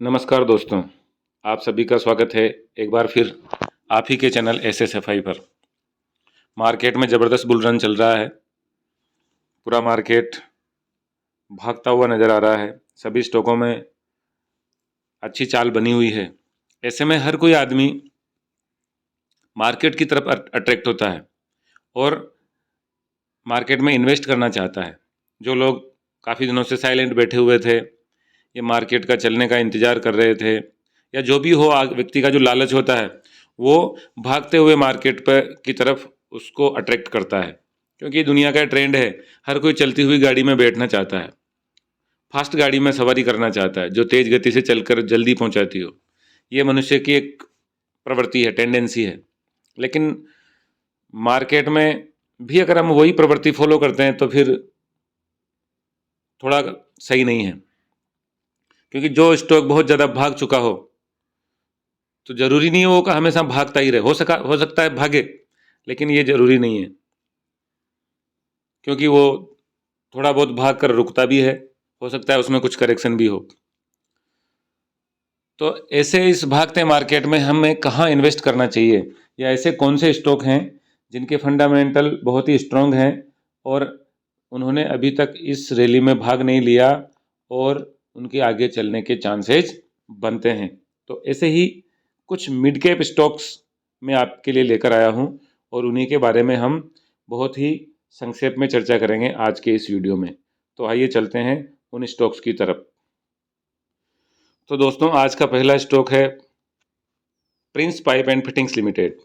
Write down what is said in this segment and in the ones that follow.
नमस्कार दोस्तों, आप सभी का स्वागत है एक बार फिर आप ही के चैनल SSFI पर। मार्केट में ज़बरदस्त बुल रन चल रहा है। पूरा मार्केट भागता हुआ नज़र आ रहा है। सभी स्टॉकों में अच्छी चाल बनी हुई है। ऐसे में हर कोई आदमी मार्केट की तरफ अट्रैक्ट होता है और मार्केट में इन्वेस्ट करना चाहता है। जो लोग काफ़ी दिनों से साइलेंट बैठे हुए थे, ये मार्केट का चलने का इंतज़ार कर रहे थे, या जो भी हो, व्यक्ति का जो लालच होता है वो भागते हुए मार्केट पर की तरफ उसको अट्रैक्ट करता है, क्योंकि दुनिया का ट्रेंड है। हर कोई चलती हुई गाड़ी में बैठना चाहता है, फास्ट गाड़ी में सवारी करना चाहता है जो तेज़ गति से चलकर जल्दी पहुंचाती हो। ये मनुष्य की एक प्रवृत्ति है, टेंडेंसी है। लेकिन मार्केट में भी अगर हम वही प्रवृत्ति फॉलो करते हैं तो फिर थोड़ा सही नहीं है, क्योंकि जो स्टॉक बहुत ज़्यादा भाग चुका हो तो ज़रूरी नहीं है वो का हमेशा भागता ही रहे। हो सकता है भागे, लेकिन ये ज़रूरी नहीं है, क्योंकि वो थोड़ा बहुत भाग कर रुकता भी है। हो सकता है उसमें कुछ करेक्शन भी हो। तो ऐसे इस भागते मार्केट में हमें कहाँ इन्वेस्ट करना चाहिए, या ऐसे कौन से स्टॉक हैं जिनके फंडामेंटल बहुत ही स्ट्रांग हैं और उन्होंने अभी तक इस रैली में भाग नहीं लिया और उनके आगे चलने के चांसेस बनते हैं। तो ऐसे ही कुछ मिड कैप स्टॉक्स मैं आपके लिए लेकर आया हूं और उन्हीं के बारे में हम बहुत ही संक्षेप में चर्चा करेंगे आज के इस वीडियो में। तो आइए चलते हैं उन स्टॉक्स की तरफ। तो दोस्तों, आज का पहला स्टॉक है Prince pipe and fittings limited.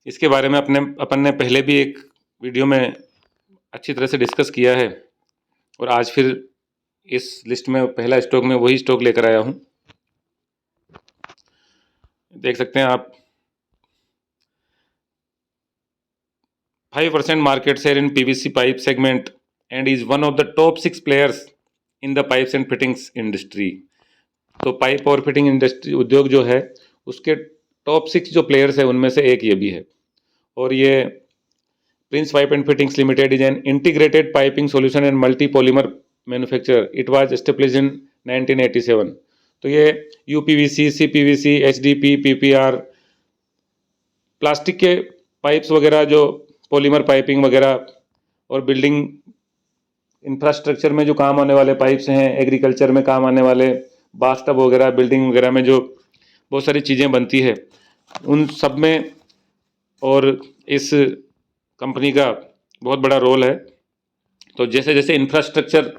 इसके बारे में अपन ने पहले भी एक वीडियो में अच्छी तरह से डिस्कस किया है और आज फिर इस लिस्ट में पहला स्टॉक में वही स्टॉक लेकर आया हूं। देख सकते हैं आप, 5% market share in PVC pipe segment and is one of the top 6 players in the pipes and fittings industry. तो पाइप और फिटिंग इंडस्ट्री उद्योग जो है उसके टॉप 6 जो प्लेयर्स है उनमें से एक ये भी है। और ये Prince pipe and fittings limited is an integrated piping solution and multi polymer manufacturer. It was established in 1987। तो ये UPVC, CPVC, HDP, PPR, plastic के पाइप्स वगैरह, जो पॉलीमर पाइपिंग वगैरह और बिल्डिंग इंफ्रास्ट्रक्चर में जो काम आने वाले पाइप्स हैं, एग्रीकल्चर में काम आने वाले बाथटब वगैरह, बिल्डिंग वगैरह में जो बहुत सारी चीज़ें बनती है उन सब में, और इस कंपनी का बहुत बड़ा रोल है। तो जैसे जैसे इंफ्रास्ट्रक्चर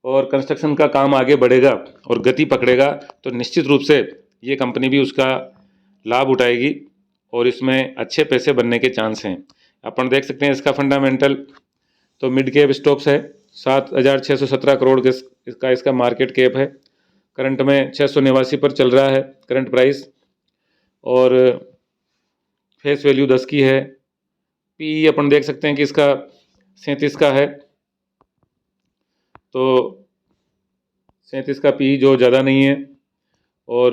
और कंस्ट्रक्शन का काम आगे बढ़ेगा और गति पकड़ेगा तो निश्चित रूप से ये कंपनी भी उसका लाभ उठाएगी और इसमें अच्छे पैसे बनने के चांस हैं। अपन देख सकते हैं इसका फंडामेंटल, तो मिड कैप स्टॉक्स है। 7,617 करोड़ के इसका मार्केट कैप है। करंट में 689 पर चल रहा है करंट प्राइस, और फेस वैल्यू 10 की है। पी अपन देख सकते हैं कि इसका 37 का है। तो 37 का पी जो ज़्यादा नहीं है, और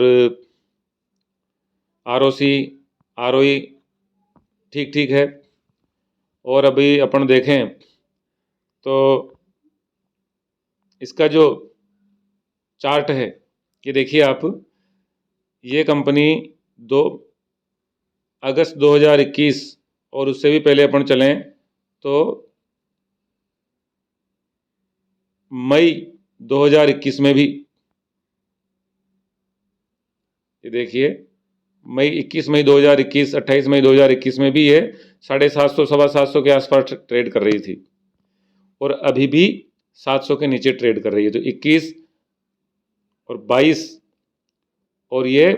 ROC ROE ठीक ठीक है। और अभी अपन देखें तो इसका जो चार्ट है, ये देखिए आप, ये कंपनी 2 अगस्त 2021 और उससे भी पहले अपन चलें तो मई 2021 में भी, ये देखिए, मई 2021, 28 मई 2021 में भी ये 750 725 के आसपास ट्रेड कर रही थी और अभी भी 700 के नीचे ट्रेड कर रही है। तो 21 और 22 और ये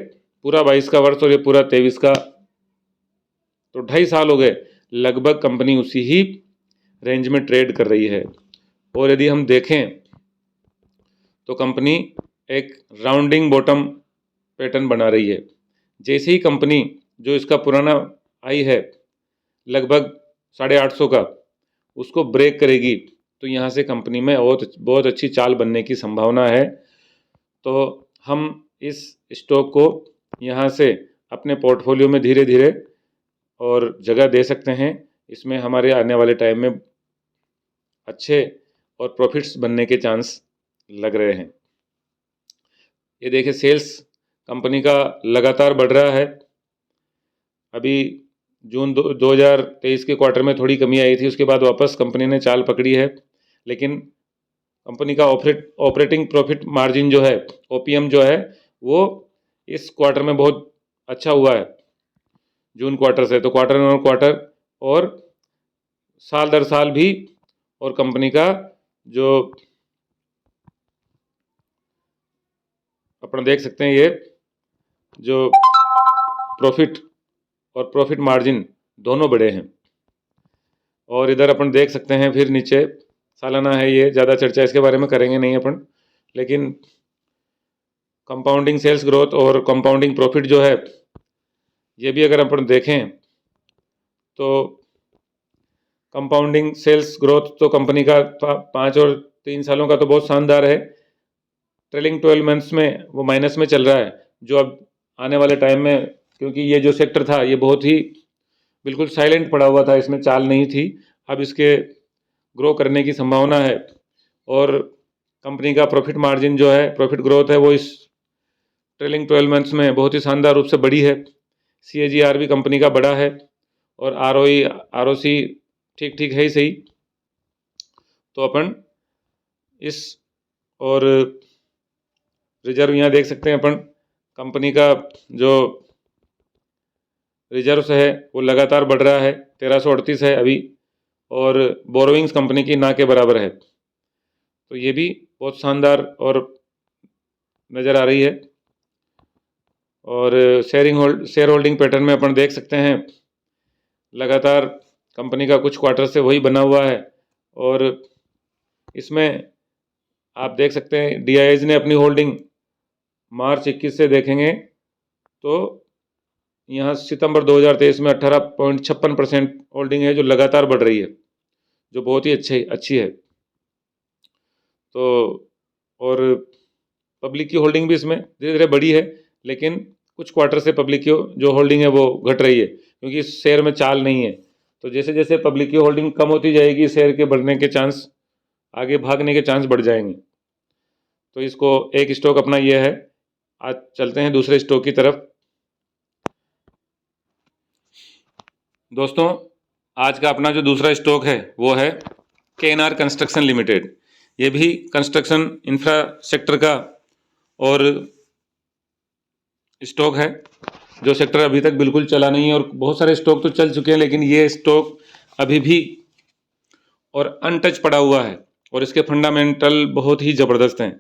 पूरा 22 का वर्ष और ये पूरा 23 का, तो 2.5 साल हो गए लगभग कंपनी उसी ही रेंज में ट्रेड कर रही है। और यदि हम देखें तो कंपनी एक राउंडिंग बॉटम पैटर्न बना रही है। जैसे ही कंपनी जो इसका पुराना हाई है लगभग 850 का, उसको ब्रेक करेगी तो यहाँ से कंपनी में बहुत अच्छी चाल बनने की संभावना है। तो हम इस स्टॉक को यहाँ से अपने पोर्टफोलियो में धीरे धीरे और जगह दे सकते हैं। इसमें हमारे आने वाले टाइम में अच्छे और प्रॉफिट्स बनने के चांस लग रहे हैं। ये देखिए सेल्स कंपनी का लगातार बढ़ रहा है। अभी जून 2023 के क्वार्टर में थोड़ी कमी आई थी, उसके बाद वापस कंपनी ने चाल पकड़ी है। लेकिन कंपनी का ऑपरेटिंग प्रॉफिट मार्जिन जो है, ओपीएम जो है, वो इस क्वार्टर में बहुत अच्छा हुआ है जून क्वार्टर से। तो क्वार्टर और क्वार्टर और साल दर साल भी, और कंपनी का जो अपन देख सकते हैं, ये जो प्रॉफिट और प्रॉफिट मार्जिन दोनों बड़े हैं। और इधर अपन देख सकते हैं फिर नीचे सालाना है, ये ज़्यादा चर्चा इसके बारे में करेंगे नहीं अपन, लेकिन कंपाउंडिंग सेल्स ग्रोथ और कंपाउंडिंग प्रॉफिट जो है, ये भी अगर अपन देखें तो कंपाउंडिंग सेल्स ग्रोथ तो कंपनी का 5 और 3 सालों का तो बहुत शानदार है। ट्रेलिंग 12 मंथ्स में वो माइनस में चल रहा है, जो अब आने वाले टाइम में, क्योंकि ये जो सेक्टर था ये बहुत ही बिल्कुल साइलेंट पड़ा हुआ था, इसमें चाल नहीं थी, अब इसके ग्रो करने की संभावना है। और कंपनी का प्रॉफिट मार्जिन जो है, प्रॉफिट ग्रोथ है, वो इस ट्रेलिंग 12 मंथ्स में बहुत ही शानदार रूप से बढ़ी है। CAGR भी कंपनी का बड़ा है, और ROE ROC ठीक ठीक है ही सही। तो अपन इस, और रिजर्व यहाँ देख सकते हैं अपन, कंपनी का जो रिजर्व्स है वो लगातार बढ़ रहा है, 1338 है अभी, और बोरोइंग्स कंपनी की ना के बराबर है। तो ये भी बहुत शानदार और नज़र आ रही है। और शेयर होल्डिंग पैटर्न में अपन देख सकते हैं लगातार कंपनी का कुछ क्वार्टर से वही बना हुआ है। और इसमें आप देख सकते हैं DIIs ने अपनी होल्डिंग मार्च 21 से देखेंगे तो यहाँ सितंबर 2023 में 18.56% होल्डिंग है, जो लगातार बढ़ रही है, जो बहुत ही अच्छी है। तो और पब्लिक की होल्डिंग भी इसमें धीरे धीरे बढ़ी है, लेकिन कुछ क्वार्टर से पब्लिक की जो होल्डिंग है वो घट रही है, क्योंकि इस शेयर में चाल नहीं है। तो जैसे जैसे पब्लिक की होल्डिंग कम होती जाएगी, शेयर के बढ़ने के चांस, आगे भागने के चांस बढ़ जाएंगे। तो इसको एक स्टॉक अपना ये है। आज चलते हैं दूसरे स्टॉक की तरफ। दोस्तों, आज का अपना जो दूसरा स्टॉक है वो है KNR कंस्ट्रक्शन लिमिटेड। ये भी कंस्ट्रक्शन इंफ्रा सेक्टर का और स्टॉक है, जो सेक्टर अभी तक बिल्कुल चला नहीं है। और बहुत सारे स्टॉक तो चल चुके हैं, लेकिन ये स्टॉक अभी भी और अनटच पड़ा हुआ है, और इसके फंडामेंटल बहुत ही ज़बरदस्त हैं।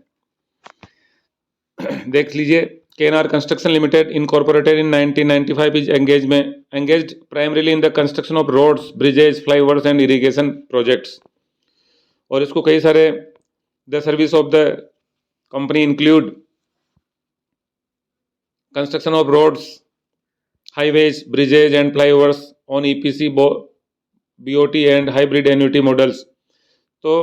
देख लीजिए, KNR construction limited incorporated in 1995 is engaged primarily in the construction of roads, bridges, flyovers and irrigation projects। और इसको कई सारे the service of the company include construction of roads, highways, bridges and flyovers on EPC, BOT and hybrid annuity models. तो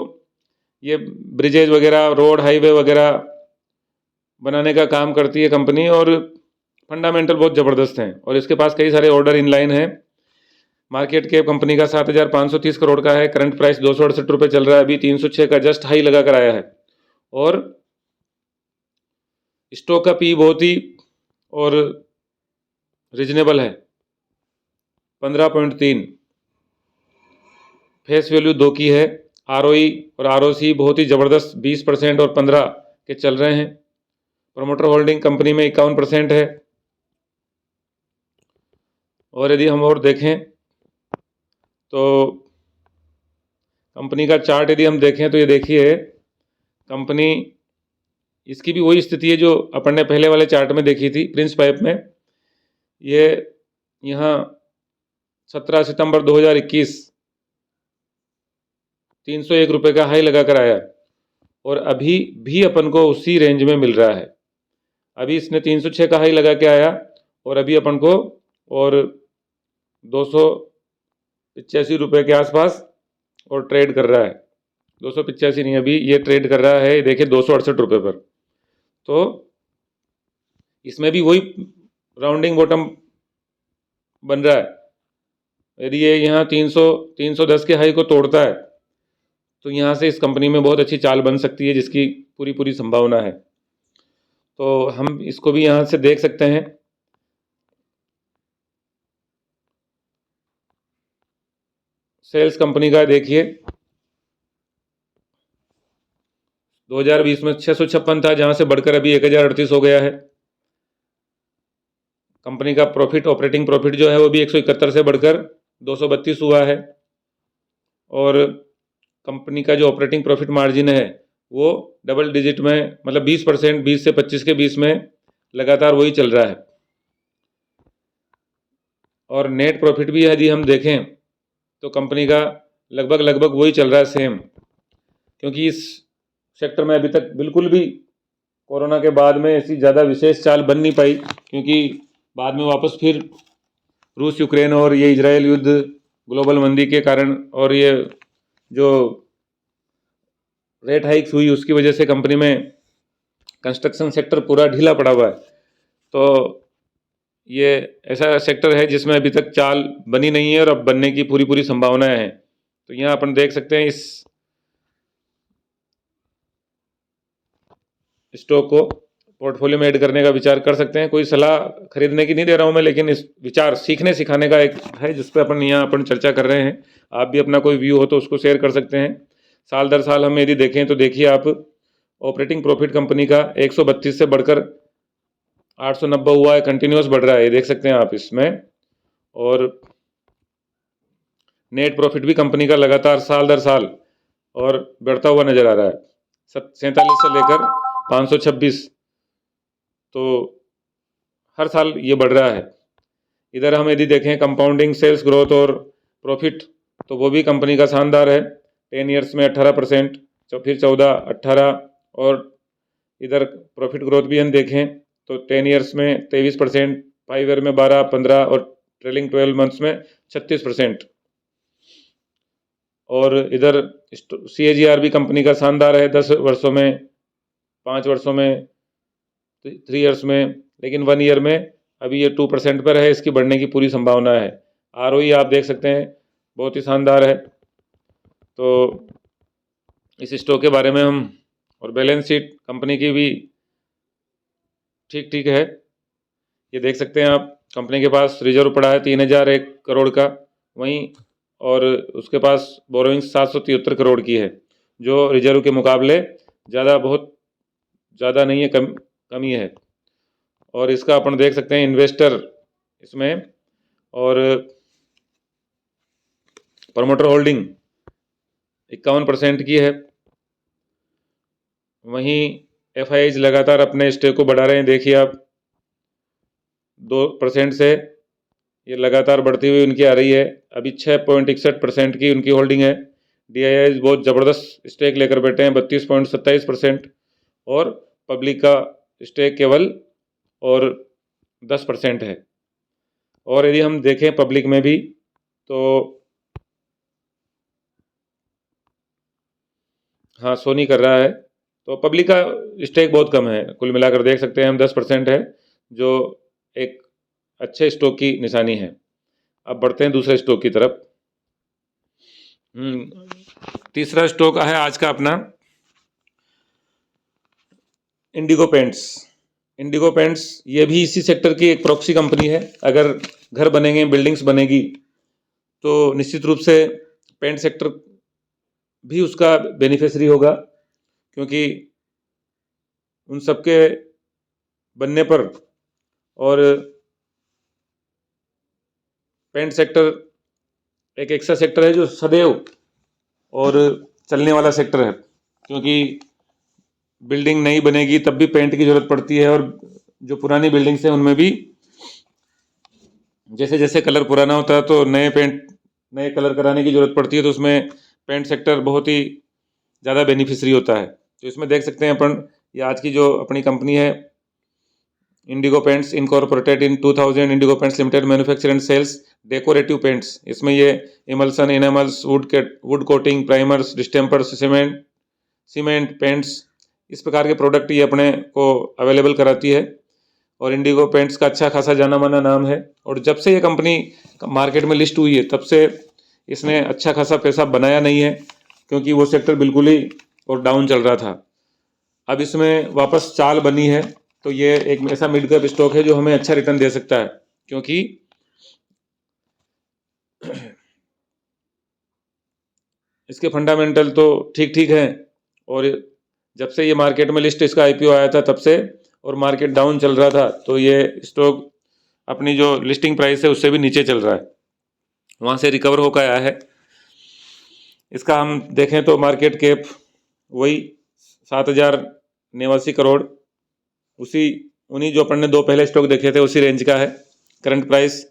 ये bridges वगैरह, road, highway वगैरह बनाने का काम करती है कंपनी, और फंडामेंटल बहुत ज़बरदस्त हैं, और इसके पास कई सारे ऑर्डर इन लाइन है। मार्केट कैप कंपनी का 7,530 करोड़ का है, करंट प्राइस 268 रुपये चल रहा है, अभी 306 का जस्ट हाई लगा कर आया है। और स्टॉक का पी बहुत ही और रिजनेबल है, 15.3, फेस वैल्यू 2 की है। ROE और ROC बहुत ही ज़बरदस्त 20% और 15 के चल रहे हैं। प्रमोटर होल्डिंग कंपनी में 51% है। और यदि हम और देखें तो कंपनी का चार्ट यदि हम देखें तो ये देखिए, कंपनी, इसकी भी वही स्थिति है जो अपन ने पहले वाले चार्ट में देखी थी, प्रिंस पाइप में। ये यहाँ 17 सितंबर 2021 301 रुपये का हाई लगा कर आया, और अभी भी अपन को उसी रेंज में मिल रहा है। अभी इसने 306 का हाई लगा के आया, और अभी अपन को और 285 रुपये के आसपास और ट्रेड कर रहा है। 285 नहीं, अभी ये ट्रेड कर रहा है, देखिए 268 रुपये पर। तो इसमें भी वही राउंडिंग बॉटम बन रहा है। यदि ये यहाँ 310 के हाई को तोड़ता है तो यहाँ से इस कंपनी में बहुत अच्छी चाल बन सकती है, जिसकी पूरी संभावना है। तो हम इसको भी यहाँ से देख सकते हैं। सेल्स कंपनी का देखिए 2020 में 656 था, जहाँ से बढ़कर अभी 1038 हो गया है। कंपनी का प्रॉफिट, ऑपरेटिंग प्रॉफिट जो है वो भी 171 से बढ़कर 232 हुआ है। और कंपनी का जो ऑपरेटिंग प्रॉफिट मार्जिन है वो डबल डिजिट में, मतलब 20%, 20 से 25 के बीच में लगातार वही चल रहा है। और नेट प्रॉफिट भी यदि हम देखें तो कंपनी का लगभग वही चल रहा है, सेम। क्योंकि इस सेक्टर में अभी तक बिल्कुल भी कोरोना के बाद में ऐसी ज़्यादा विशेष चाल बन नहीं पाई, क्योंकि बाद में वापस फिर रूस यूक्रेन और ये इजराइल युद्ध, ग्लोबल मंदी के कारण और ये जो रेट हाइक्स हुई उसकी वजह से कंपनी में कंस्ट्रक्शन सेक्टर पूरा ढीला पड़ा हुआ है। तो ये ऐसा सेक्टर है जिसमें अभी तक चाल बनी नहीं है और अब बनने की पूरी संभावनाएं हैं। तो यहाँ अपन देख सकते हैं इस स्टॉक को पोर्टफोलियो में ऐड करने का विचार कर सकते हैं। कोई सलाह खरीदने की नहीं दे रहा हूँ मैं, लेकिन इस विचार सीखने सिखाने का एक है जिस पर अपन चर्चा कर रहे हैं। आप भी अपना कोई व्यू हो तो उसको शेयर कर सकते हैं। साल दर साल हम यदि देखें तो देखिए आप, ऑपरेटिंग प्रॉफिट कंपनी का 132 से बढ़कर 890 हुआ है, कंटिन्यूस बढ़ रहा है, ये देख सकते हैं आप इसमें। और नेट प्रॉफिट भी कंपनी का लगातार साल दर साल और बढ़ता हुआ नजर आ रहा है, 47 से लेकर 526, तो हर साल ये बढ़ रहा है। इधर हम यदि देखें कंपाउंडिंग सेल्स ग्रोथ और प्रॉफिट, तो वो भी कंपनी का शानदार है। 10 ईयर्स में 18%, फिर 14, 18, और इधर प्रॉफिट ग्रोथ भी हम देखें तो 10 ईयर्स में 23%, 5 ईयर में 12, 15 और ट्रेलिंग 12 मंथ्स में 36%। और इधर CAGR भी कंपनी का शानदार है, 10 वर्षों में, 5 वर्षों में, 3 ईयर्स में, लेकिन 1 ईयर में अभी ये 2% पर है। इसकी बढ़ने की पूरी संभावना है। ROE आप देख सकते हैं बहुत ही शानदार है। तो इस स्टॉक के बारे में हम, और बैलेंस शीट कंपनी की भी ठीक है, ये देख सकते हैं आप। कंपनी के पास रिजर्व पड़ा है 3001 करोड़ का, वहीं और उसके पास बोरोइंग 773 करोड़ की है, जो रिजर्व के मुकाबले बहुत ज़्यादा नहीं है, कमी है। और इसका अपन देख सकते हैं इन्वेस्टर इसमें, और प्रमोटर होल्डिंग 51% की है। वहीं FIIs लगातार अपने स्टेक को बढ़ा रहे हैं। देखिए आप 2% से ये लगातार बढ़ती हुई उनकी आ रही है। अभी 6.61% की उनकी होल्डिंग है। DIIs बहुत ज़बरदस्त स्टेक लेकर बैठे हैं, 32.27%, और पब्लिक का स्टेक केवल और 10% है। और यदि हम देखें पब्लिक में भी तो हाँ, सोनी कर रहा है, तो पब्लिक का स्टेक बहुत कम है। कुल मिलाकर देख सकते हैं हम 10% है, जो एक अच्छे स्टॉक की निशानी है। अब बढ़ते हैं दूसरे स्टॉक की तरफ। तीसरा स्टॉक है आज का अपना इंडिगो पेंट्स। इंडिगो पेंट्स ये भी इसी सेक्टर की एक प्रॉक्सी कंपनी है। अगर घर बनेंगे, बिल्डिंग्स बनेगी, तो निश्चित रूप से पेंट सेक्टर भी उसका बेनिफिशियरी होगा, क्योंकि उन सबके बनने पर, और पेंट सेक्टर एक ऐसा सेक्टर है जो सदैव और चलने वाला सेक्टर है, क्योंकि बिल्डिंग नई बनेगी तब भी पेंट की ज़रूरत पड़ती है, और जो पुरानी बिल्डिंग्स हैं उनमें भी जैसे जैसे कलर पुराना होता है तो नए कलर कराने की ज़रूरत पड़ती है। तो उसमें पेंट सेक्टर बहुत ही ज़्यादा बेनिफिशियरी होता है। तो इसमें देख सकते हैं अपन, ये आज की जो अपनी कंपनी है Indigo Paints incorporated in 2000, Indigo Paints limited manufacture and sales decorative paints. इसमें ये emulsion, enamels, wood coating, primers, distempers, cement paints, इस प्रकार के प्रोडक्ट ये अपने को अवेलेबल कराती है। और इंडिगो पेंट्स का अच्छा खासा जाना माना नाम है, और जब से ये कंपनी मार्केट में लिस्ट हुई है तब से इसने अच्छा खासा पैसा बनाया नहीं है, क्योंकि वो सेक्टर बिल्कुल ही और डाउन चल रहा था। अब इसमें वापस चाल बनी है, तो ये एक ऐसा मिड कैप स्टॉक है जो हमें अच्छा रिटर्न दे सकता है, क्योंकि इसके फंडामेंटल तो ठीक ठीक हैं, और जब से ये मार्केट में लिस्ट इसका आईपीओ आया था तब से, और मार्केट डाउन चल रहा था, तो ये स्टॉक अपनी जो लिस्टिंग प्राइस है उससे भी नीचे चल रहा है, वहाँ से रिकवर होकर आया है। इसका हम देखें तो मार्केट कैप वही 7,089 करोड़, उन्हीं जो अपन ने दो पहले स्टॉक देखे थे उसी रेंज का है। करंट प्राइस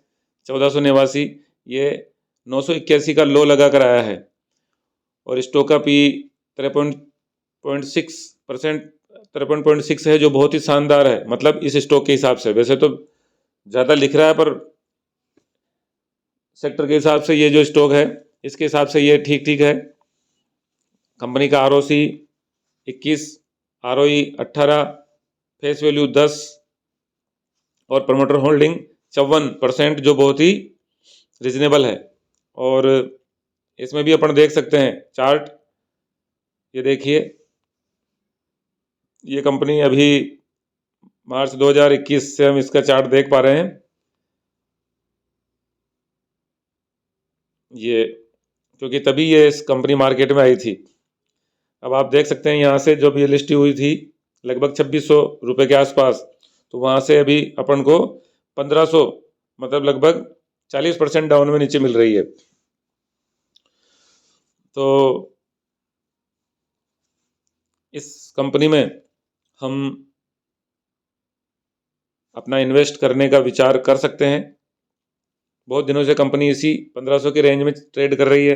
1489, ये 981 का लो लगा कर आया है, और स्टॉक का पी 53.6% है, जो बहुत ही शानदार है, मतलब इस स्टॉक के हिसाब से। वैसे तो ज़्यादा लिख रहा है, पर सेक्टर के हिसाब से ये जो स्टॉक है इसके हिसाब से ये ठीक ठीक है। कंपनी का ROC 21, ROE 18, फेस वैल्यू 10 और प्रमोटर होल्डिंग 54%, जो बहुत ही रिजनेबल है। और इसमें भी अपन देख सकते हैं चार्ट, ये देखिए, ये कंपनी अभी मार्च 2021 से हम इसका चार्ट देख पा रहे हैं। ये क्योंकि तभी ये इस कंपनी मार्केट में आई थी। अब आप देख सकते हैं यहाँ से जब ये लिस्ट हुई थी लगभग 2600 रुपये के आसपास, तो वहाँ से अभी अपन को 1500, मतलब लगभग 40% डाउन में नीचे मिल रही है। तो इस कंपनी में हम अपना इन्वेस्ट करने का विचार कर सकते हैं। बहुत दिनों से कंपनी इसी 1500 के रेंज में ट्रेड कर रही है,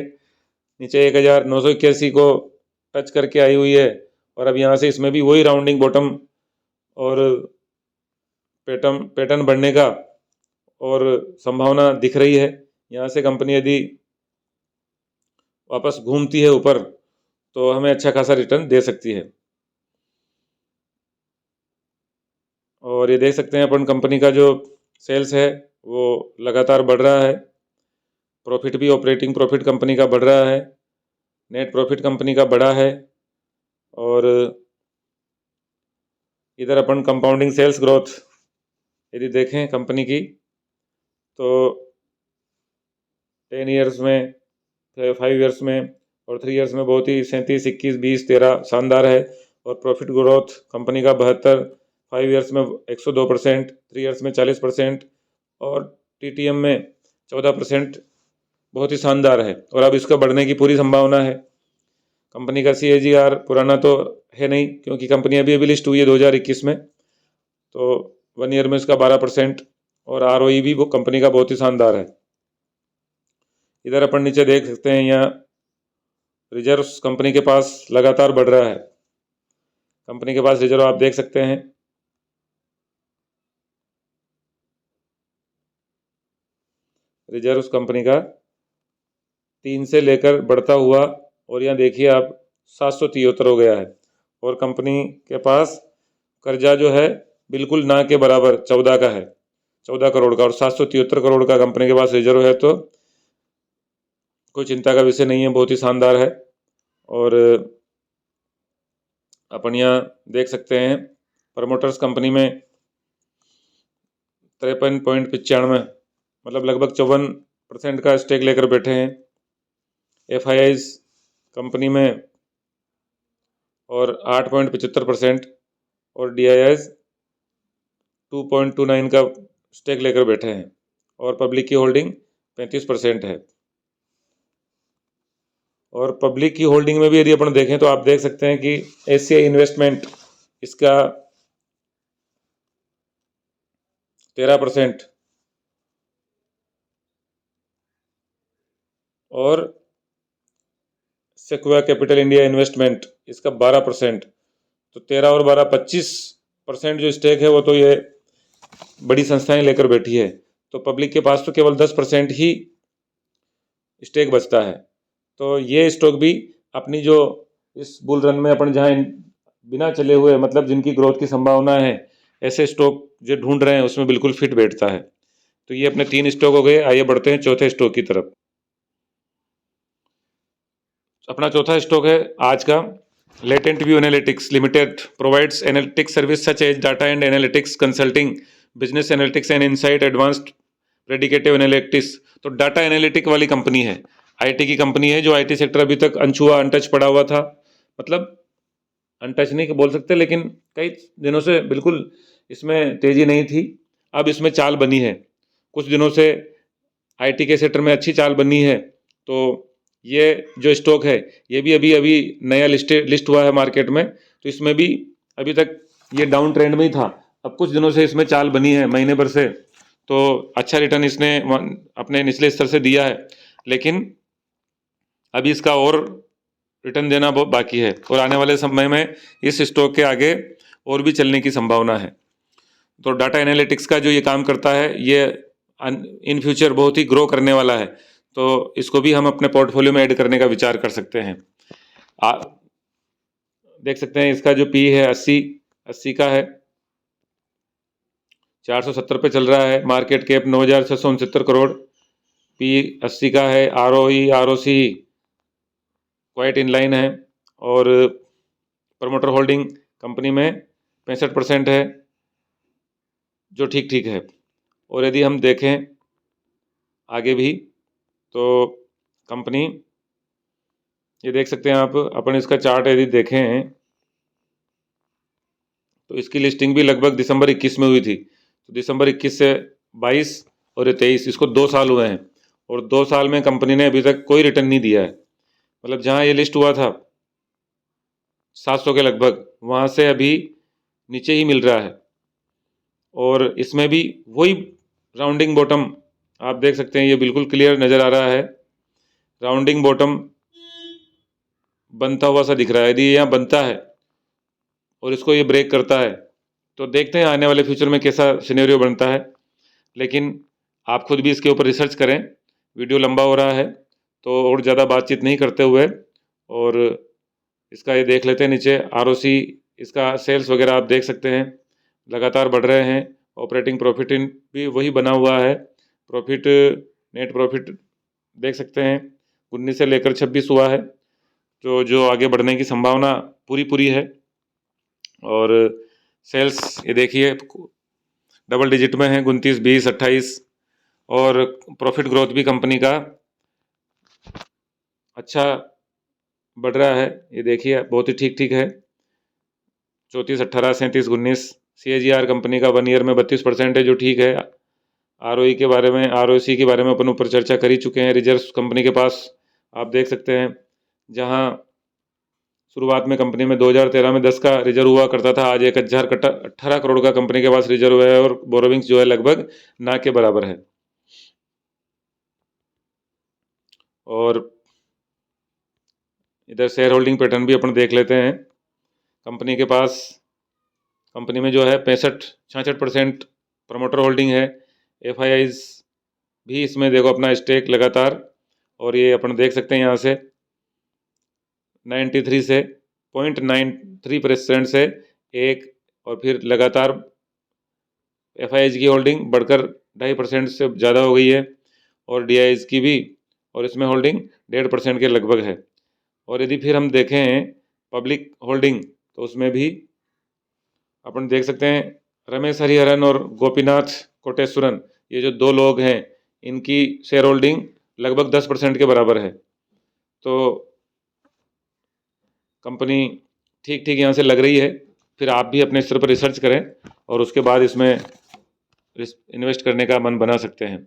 नीचे 1981 को टच करके आई हुई है, और अब यहाँ से इसमें भी वही राउंडिंग बॉटम और पैटर्न बढ़ने का और संभावना दिख रही है। यहाँ से कंपनी यदि वापस घूमती है ऊपर तो हमें अच्छा खासा रिटर्न दे सकती है। और ये देख सकते हैं अपन कंपनी का जो सेल्स है वो लगातार बढ़ रहा है, प्रॉफिट भी, ऑपरेटिंग प्रॉफिट कंपनी का बढ़ रहा है, नेट प्रॉफिट कंपनी का बढ़ा है, और इधर अपन कंपाउंडिंग सेल्स ग्रोथ यदि देखें कंपनी की तो 10 ईयर्स में, 5 ईयर्स में और 3 ईयर्स में बहुत ही 37, 21, 20, 13 शानदार है। और प्रॉफिट ग्रोथ कंपनी का 72, 5 ईयर्स में 102%, 3 ईयर्स में 40%, और TTM में 14%, बहुत ही शानदार है, और अब इसका बढ़ने की पूरी संभावना है। कंपनी का CAGR पुराना तो है नहीं, क्योंकि कंपनी अभी अभी लिस्ट हुई है 2021 में, तो 1 ईयर में इसका 12%, और ROE भी वो कंपनी का बहुत ही शानदार है। इधर अपन नीचे देख सकते हैं, यहाँ रिजर्व्स कंपनी के पास लगातार बढ़ रहा है। कंपनी के पास रिजर्व आप देख सकते हैं, रिजर्व्स कंपनी का 3 से लेकर बढ़ता हुआ, और यहाँ देखिए आप 773 हो गया है। और कंपनी के पास कर्जा जो है बिल्कुल ना के बराबर 14 का है, 14 करोड़ का, और 773 करोड़ का कंपनी के पास रिजर्व है, तो कोई चिंता का विषय नहीं है, बहुत ही शानदार है। और अपन यहाँ देख सकते हैं प्रमोटर्स कंपनी में 53.95, मतलब लगभग 54% का स्टेक लेकर बैठे हैं। FIIs कंपनी में और 8.75%, और DIIs 2.29 का स्टेक लेकर बैठे हैं, और पब्लिक की होल्डिंग 35% है। और पब्लिक की होल्डिंग में भी यदि अपन देखें तो आप देख सकते हैं कि SCI इन्वेस्टमेंट, इसका 13%, और सेक्वा कैपिटल इंडिया इन्वेस्टमेंट, इसका 12%, तो 13 और 12, 25% जो स्टेक है वो तो ये बड़ी संस्थाएं लेकर बैठी है। तो पब्लिक के पास तो केवल 10% ही स्टेक बचता है। तो ये स्टॉक भी अपनी जो इस बुल रन में अपन जहाँ बिना चले हुए, मतलब जिनकी ग्रोथ की संभावना है, ऐसे स्टॉक जो ढूंढ रहे हैं उसमें बिल्कुल फिट बैठता है। तो ये अपने 3 स्टॉक हो गए। आइए बढ़ते हैं चौथे स्टॉक की तरफ। अपना चौथा स्टॉक है आज का Latent View Analytics Limited provides analytics service such as data and analytics consulting, business analytics and insight, advanced predicative analytics. तो डाटा एनालिटिक वाली कंपनी है, आईटी की कंपनी है, जो आईटी सेक्टर अभी तक अनछुआ अनटच पड़ा हुआ था। मतलब अनटच नहीं बोल सकते, लेकिन कई दिनों से बिल्कुल इसमें तेजी नहीं थी। अब इसमें चाल बनी है, कुछ दिनों से आईटी के सेक्टर में अच्छी चाल बनी है। तो ये जो स्टॉक है ये भी अभी अभी नया लिस्ट हुआ है मार्केट में, तो इसमें भी अभी तक ये डाउन ट्रेंड में ही था। अब कुछ दिनों से इसमें चाल बनी है, महीने भर से, तो अच्छा रिटर्न इसने अपने निचले स्तर से दिया है, लेकिन अभी इसका और रिटर्न देना बहुत बाकी है, और आने वाले समय में इस स्टॉक के आगे और भी चलने की संभावना है। तो डाटा एनालिटिक्स का जो ये काम करता है, ये इन फ्यूचर बहुत ही ग्रो करने वाला है, तो इसको भी हम अपने पोर्टफोलियो में ऐड करने का विचार कर सकते हैं। देख सकते हैं इसका जो पी है 80 का है, 470 पे चल रहा है, मार्केट कैप 9,669 करोड़, पी 80 का है, ROE ROC quite in line है, और प्रमोटर होल्डिंग कंपनी में 65% है, जो ठीक ठीक है। और यदि हम देखें आगे भी, तो कंपनी ये देख सकते हैं आप, अपन इसका चार्ट यदि देखें तो इसकी लिस्टिंग भी लगभग दिसंबर 21 में हुई थी। तो दिसंबर 21 से 22 और 23, इसको 2 साल हुए हैं, और 2 साल में कंपनी ने अभी तक कोई रिटर्न नहीं दिया है। मतलब जहाँ ये लिस्ट हुआ था 700 के लगभग, वहाँ से अभी नीचे ही मिल रहा है, और इसमें भी वही राउंडिंग बॉटम आप देख सकते हैं, ये बिल्कुल क्लियर नज़र आ रहा है, राउंडिंग बॉटम बनता हुआ सा दिख रहा है। यदि ये यहाँ बनता है और इसको ये ब्रेक करता है, तो देखते हैं आने वाले फ्यूचर में कैसा सिनेरियो बनता है, लेकिन आप खुद भी इसके ऊपर रिसर्च करें। वीडियो लंबा हो रहा है, तो और ज़्यादा बातचीत नहीं करते हुए, और इसका ये देख लेते हैं नीचे ROC, इसका सेल्स वगैरह आप देख सकते हैं लगातार बढ़ रहे हैं। ऑपरेटिंग प्रॉफिट भी वही बना हुआ है, प्रॉफिट नेट प्रॉफिट देख सकते हैं 19 से लेकर 26 हुआ है, तो जो आगे बढ़ने की संभावना पूरी है। और सेल्स ये देखिए डबल डिजिट में है, 29, 20, 28, और प्रॉफिट ग्रोथ भी कंपनी का अच्छा बढ़ रहा है, ये देखिए बहुत ही ठीक ठीक है, 34, 18, 37, 19। CAGR कंपनी का 1 ईयर में 32% है, जो ठीक है। ROE के बारे में, ROC के बारे में अपन ऊपर चर्चा कर ही चुके हैं। रिजर्व कंपनी के पास आप देख सकते हैं, जहां शुरुआत में कंपनी में 2013 में 10 का रिजर्व हुआ करता था, आज 1,018 करोड़ का कंपनी के पास रिजर्व है, और बोरोविंग्स जो है लगभग ना के बराबर है। और इधर शेयर होल्डिंग पैटर्न भी अपन देख लेते हैं। कंपनी के पास, कंपनी में जो है 66% प्रमोटर होल्डिंग है, FIIs भी इसमें देखो अपना स्टेक लगातार, और ये अपन देख सकते हैं यहाँ से 93 से 0.93% से एक, और फिर लगातार FIIs की होल्डिंग बढ़कर 2.5% से ज़्यादा हो गई है, और DIIs की भी, और इसमें होल्डिंग 1.5% के लगभग है। और यदि फिर हम देखें पब्लिक होल्डिंग, तो उसमें भी अपन देख सकते हैं रमेश हरिहरन और गोपीनाथ कोटेश्वरन, ये जो 2 लोग हैं, इनकी शेयर होल्डिंग लगभग 10% के बराबर है। तो कंपनी ठीक ठीक यहाँ से लग रही है। फिर आप भी अपने स्तर पर रिसर्च करें, और उसके बाद इसमें इन्वेस्ट करने का मन बना सकते हैं।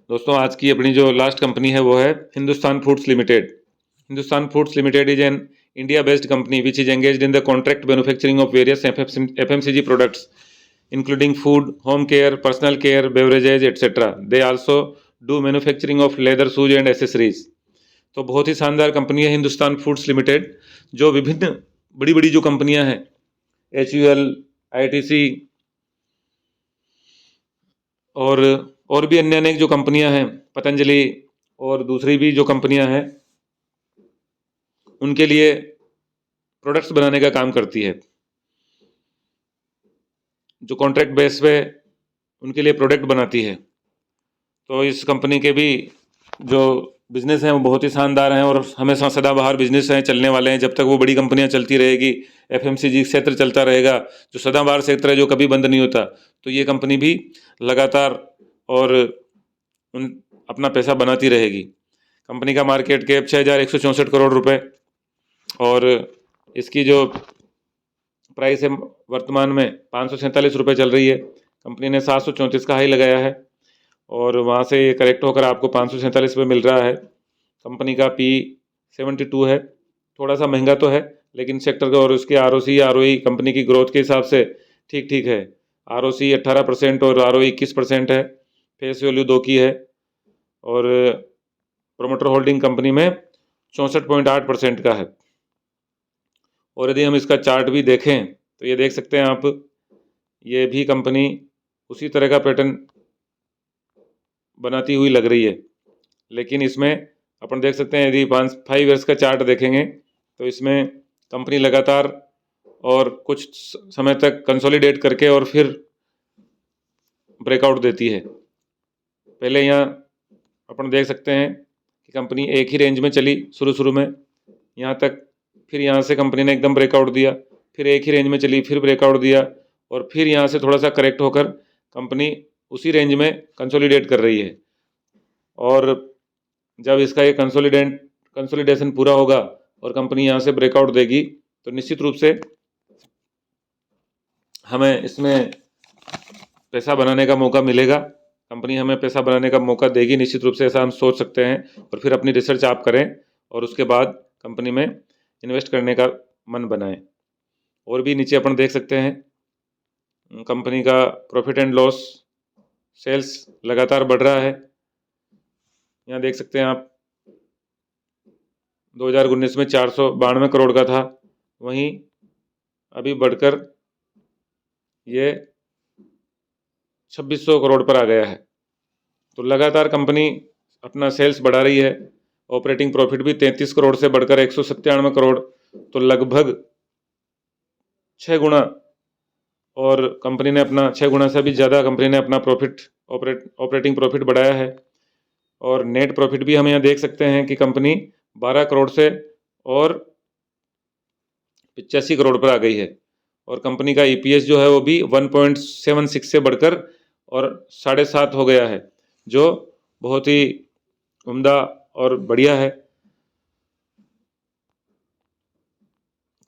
दोस्तों, आज की अपनी जो लास्ट कंपनी है वो है Hindustan foods limited. Hindustan foods limited is an India based company which is engaged in the contract manufacturing of various FMCG products including food, home care, personal care, beverages, etc. They also do manufacturing of leather, shoes and accessories. तो बहुत ही शानदार company है Hindustan foods limited, जो विभिन्न बड़ी बड़ी जो कंपनियां हैं, HUL, ITC और भी अन्य अनेक जो कंपनियां हैं, पतंजलि और दूसरी भी जो कंपनियां हैं, उनके लिए प्रोडक्ट्स बनाने का काम करती है। जो कॉन्ट्रैक्ट बेस पे उनके लिए प्रोडक्ट बनाती है। तो इस कंपनी के भी जो बिजनेस हैं वो बहुत ही शानदार हैं और हमेशा सदाबहार बिजनेस हैं, चलने वाले हैं। जब तक वो बड़ी कंपनियां चलती रहेगी, एफएमसीजी क्षेत्र चलता रहेगा, जो सदाबहार क्षेत्र है, जो कभी बंद नहीं होता, तो ये कंपनी भी लगातार और उन अपना पैसा बनाती रहेगी। कंपनी का मार्केट कैप 6,164 करोड़ रुपए और इसकी जो प्राइस है वर्तमान में 547 रुपये चल रही है। कंपनी ने 734 का हाई लगाया है और वहाँ से ये करेक्ट होकर आपको 547 पे मिल रहा है। कंपनी का पी 72 है, थोड़ा सा महंगा तो है, लेकिन सेक्टर का और उसके आरओसी आरओई कंपनी की ग्रोथ के हिसाब से ठीक ठीक है। आरओसी 18% और आरओई 21% है। फेस वैल्यू 2 की है और प्रोमोटर होल्डिंग कंपनी में 64.8% का है। और यदि हम इसका चार्ट भी देखें तो ये देख सकते हैं आप, ये भी कंपनी उसी तरह का पैटर्न बनाती हुई लग रही है, लेकिन इसमें अपन देख सकते हैं, यदि 5 ईयर्स का चार्ट देखेंगे तो इसमें कंपनी लगातार और कुछ समय तक कंसोलिडेट करके और फिर ब्रेकआउट देती है। पहले यहाँ अपन देख सकते हैं कि कंपनी एक ही रेंज में चली शुरू में यहाँ तक, फिर यहाँ से कंपनी ने एकदम ब्रेकआउट दिया, फिर एक ही रेंज में चली, फिर ब्रेकआउट दिया और फिर यहाँ से थोड़ा सा करेक्ट होकर कंपनी उसी रेंज में कंसोलिडेट कर रही है। और जब इसका ये कंसोलिडेशन पूरा होगा और कंपनी यहाँ से ब्रेकआउट देगी तो निश्चित रूप से हमें इसमें पैसा बनाने का मौका मिलेगा। कंपनी हमें पैसा बनाने का मौका देगी निश्चित रूप से, ऐसा हम सोच सकते हैं। और फिर अपनी रिसर्च आप करें और उसके बाद कंपनी में इन्वेस्ट करने का मन बनाएं। और भी नीचे अपन देख सकते हैं कंपनी का प्रॉफिट एंड लॉस, सेल्स लगातार बढ़ रहा है। यहाँ देख सकते हैं आप 2019 में 492 करोड़ का था, वहीं अभी बढ़कर ये 2600 करोड़ पर आ गया है। तो लगातार कंपनी अपना सेल्स बढ़ा रही है। ऑपरेटिंग प्रॉफिट भी 33 करोड़ से बढ़कर 197 करोड़, तो लगभग 6 गुना, और कंपनी ने अपना 6 गुना से भी ज़्यादा कंपनी ने अपना ऑपरेटिंग प्रॉफिट बढ़ाया है। और नेट प्रॉफिट भी हम यहाँ देख सकते हैं कि कंपनी 12 करोड़ से और 85 करोड़ पर आ गई है। और कंपनी का ईपीएस जो है वो भी 1.76 से बढ़कर और 7.5 हो गया है, जो बहुत ही उम्दा और बढ़िया है।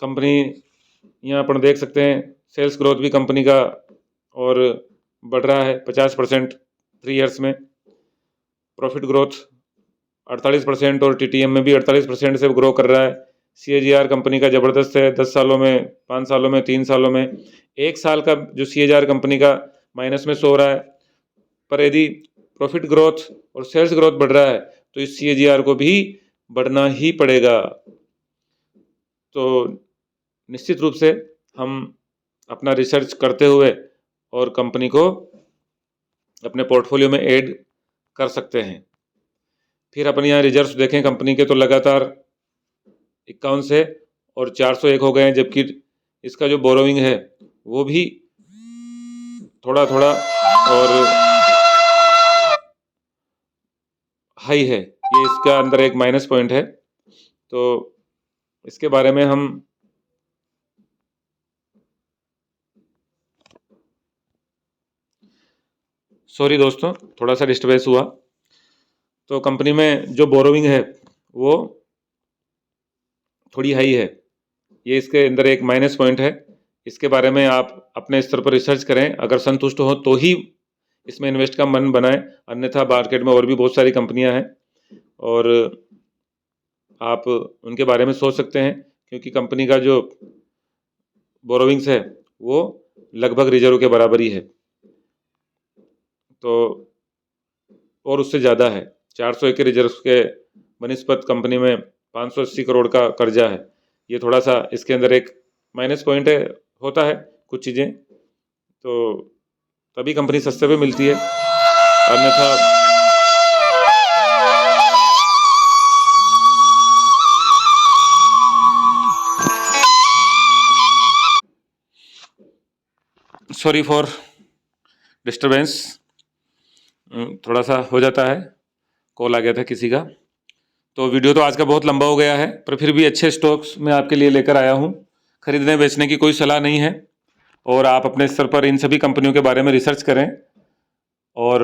कंपनी यहाँ अपन देख सकते हैं सेल्स ग्रोथ भी कंपनी का और बढ़ रहा है 50% 3 ईयर्स में। प्रॉफिट ग्रोथ 48% और टीटीएम में भी 48% से ग्रो कर रहा है। सीएजीआर कंपनी का ज़बरदस्त है, 10 सालों में, 5 सालों में, 3 सालों में। एक साल का जो सीएजीआर कंपनी का माइनस में सो रहा है, पर यदि प्रॉफिट ग्रोथ और सेल्स ग्रोथ बढ़ रहा है तो इस सीएजीआर को भी बढ़ना ही पड़ेगा। तो निश्चित रूप से हम अपना रिसर्च करते हुए और कंपनी को अपने पोर्टफोलियो में ऐड कर सकते हैं। फिर अपन यहाँ रिजर्व्स देखें कंपनी के तो लगातार 51 से और 401 हो गए हैं, जबकि इसका जो बोरोइंग है वो भी थोड़ा थोड़ा और हाई है। ये इसका अंदर एक माइनस पॉइंट है, तो इसके बारे में हम सॉरी दोस्तों, थोड़ा सा डिस्टर्बेंस हुआ। तो कंपनी में जो बोरोइंग है वो थोड़ी हाई है, ये इसके अंदर एक माइनस पॉइंट है। इसके बारे में आप अपने स्तर पर रिसर्च करें, अगर संतुष्ट हो तो ही इसमें इन्वेस्ट का मन बनाएं, अन्यथा मार्केट में और भी बहुत सारी कंपनियां हैं और आप उनके बारे में सोच सकते हैं, क्योंकि कंपनी का जो बोरोविंग्स है वो लगभग रिजर्व के बराबर ही है, तो और उससे ज़्यादा है। 401 के रिजर्व के बनिस्पत कंपनी में 580 करोड़ का कर्जा है। ये थोड़ा सा इसके अंदर एक माइनस पॉइंट है, होता है कुछ चीज़ें, तो तभी कंपनी सस्ते पे मिलती है, अन्यथा सॉरी फॉर डिस्टरबेंस, थोड़ा सा हो जाता है, कॉल आ गया था किसी का। तो वीडियो तो आज का बहुत लंबा हो गया है, पर फिर भी अच्छे स्टॉक्स मैं आपके लिए लेकर आया हूँ। खरीदने बेचने की कोई सलाह नहीं है, और आप अपने स्तर पर इन सभी कंपनियों के बारे में रिसर्च करें, और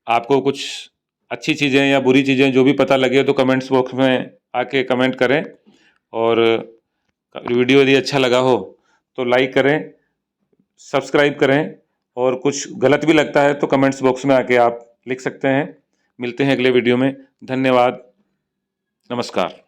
आपको कुछ अच्छी चीज़ें या बुरी चीज़ें जो भी पता लगे तो कमेंट्स बॉक्स में आके कमेंट करें। और वीडियो यदि अच्छा लगा हो तो लाइक करें, सब्सक्राइब करें, और कुछ गलत भी लगता है तो कमेंट्स बॉक्स में आके आप लिख सकते हैं। मिलते हैं अगले वीडियो में। धन्यवाद, नमस्कार।